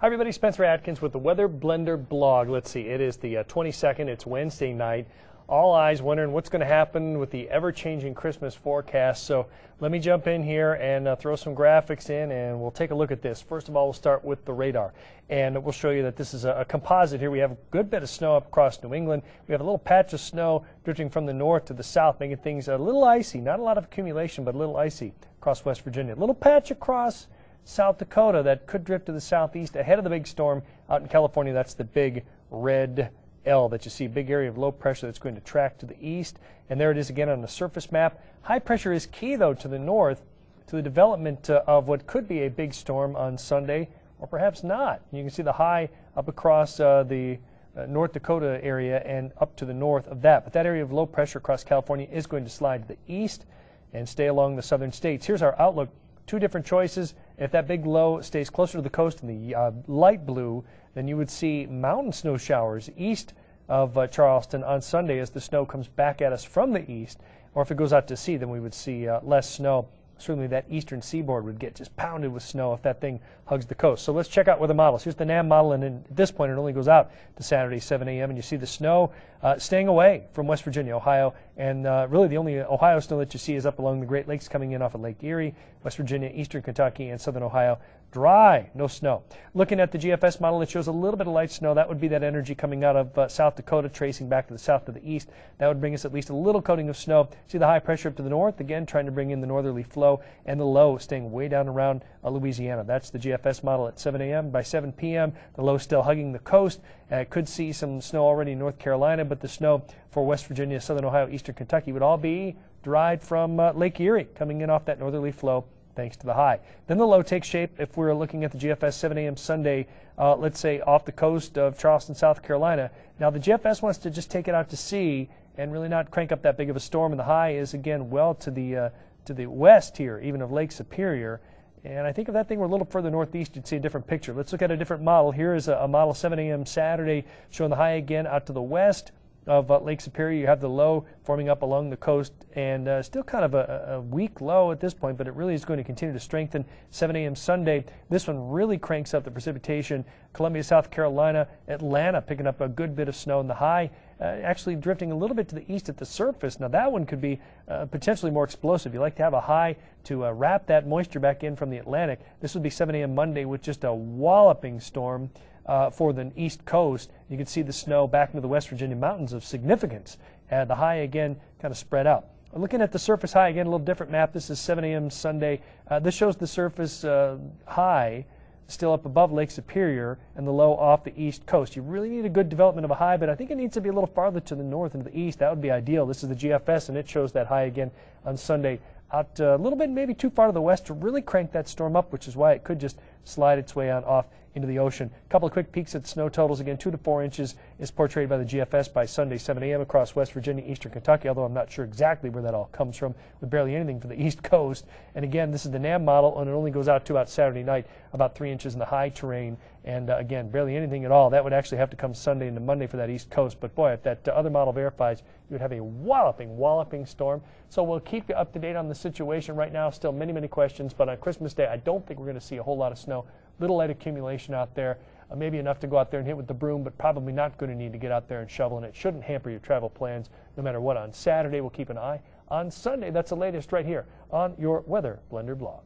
Hi everybody, Spencer Atkins with the Weather Blender blog. Let's see, it is the 22nd, it's Wednesday night. All eyes wondering what's going to happen with the ever-changing Christmas forecast. So let me jump in here and throw some graphics in and we'll take a look at this. First of all, we'll start with the radar. And we'll show you that this is a composite here. We have a good bit of snow up across New England. We have a little patch of snow drifting from the north to the south, making things a little icy. Not a lot of accumulation, but a little icy across West Virginia. A little patch across South Dakota that could drift to the southeast ahead of the big storm out in California. That's the big red L that you see, big area of low pressure that's going to track to the east. And there it is again on the surface map. High pressure is key, though, to the north, to the development of what could be a big storm on Sunday, or perhaps not. You can see the high up across the North Dakota area and up to the north of that. But that area of low pressure across California is going to slide to the east and stay along the southern states. Here's our outlook. Two different choices. If that big low stays closer to the coast in the light blue, then you would see mountain snow showers east of Charleston on Sunday as the snow comes back at us from the east. Or if it goes out to sea, then we would see less snow. Certainly that eastern seaboard would get just pounded with snow if that thing hugs the coast. So let's check out weather models. Here's the NAM model, and at this point it only goes out to Saturday 7 a.m. and you see the snow staying away from West Virginia, Ohio, and really the only Ohio snow that you see is up along the Great Lakes coming in off of Lake Erie, West Virginia, eastern Kentucky, and southern Ohio. Dry, no snow. Looking at the GFS model, it shows a little bit of light snow. That would be that energy coming out of South Dakota, tracing back to the south to the east. That would bring us at least a little coating of snow. See the high pressure up to the north, again trying to bring in the northerly flow, and the low staying way down around Louisiana. That's the GFS model at 7 a.m. By 7 p.m., the low still hugging the coast. Could see some snow already in North Carolina, but the snow for West Virginia, southern Ohio, eastern Kentucky would all be dried from Lake Erie, coming in off that northerly flow, thanks to the high. Then the low takes shape if we're looking at the GFS 7 a.m. Sunday, let's say off the coast of Charleston, South Carolina. Now the GFS wants to just take it out to sea and really not crank up that big of a storm, and the high is again well to the west here, even of Lake Superior. And I think if that thing were a little further northeast, you'd see a different picture. Let's look at a different model. Here is a model 7 a.m. Saturday showing the high again out to the west of Lake Superior. You have the low forming up along the coast, and still kind of a weak low at this point, but it really is going to continue to strengthen. 7 a.m. Sunday, this one really cranks up the precipitation. Columbia, South Carolina, Atlanta picking up a good bit of snow, and the high actually drifting a little bit to the east at the surface. Now that one could be potentially more explosive. You like to have a high to wrap that moisture back in from the Atlantic. This would be 7 a.m. Monday with just a walloping storm for the east coast. You can see the snow back into the West Virginia mountains of significance. The high again kind of spread out. Looking at the surface high again, a little different map. This is 7 a.m. Sunday. This shows the surface high still up above Lake Superior and the low off the east coast. You really need a good development of a high, but I think it needs to be a little farther to the north and to the east. That would be ideal. This is the GFS, and it shows that high again on Sunday out a little bit maybe too far to the west to really crank that storm up, which is why it could just slide its way on off into the ocean. A couple of quick peeks at snow totals. Again, 2 to 4 inches is portrayed by the GFS by Sunday 7 a.m. across West Virginia, eastern Kentucky, although I'm not sure exactly where that all comes from, with barely anything for the east coast. And again, this is the NAM model, and it only goes out to about Saturday night, about 3 inches in the high terrain. And again, barely anything at all. That would actually have to come Sunday into Monday for that east coast. But boy, if that other model verifies, you would have a walloping storm. So we'll keep you up to date on the situation. Right now, still many questions, but on Christmas Day, I don't think we're going to see a whole lot of snow. Little light accumulation out there, maybe enough to go out there and hit with the broom, but probably not going to need to get out there and shovel, and it shouldn't hamper your travel plans no matter what. On Saturday, we'll keep an eye on Sunday. That's the latest right here on your Weather Blender blog.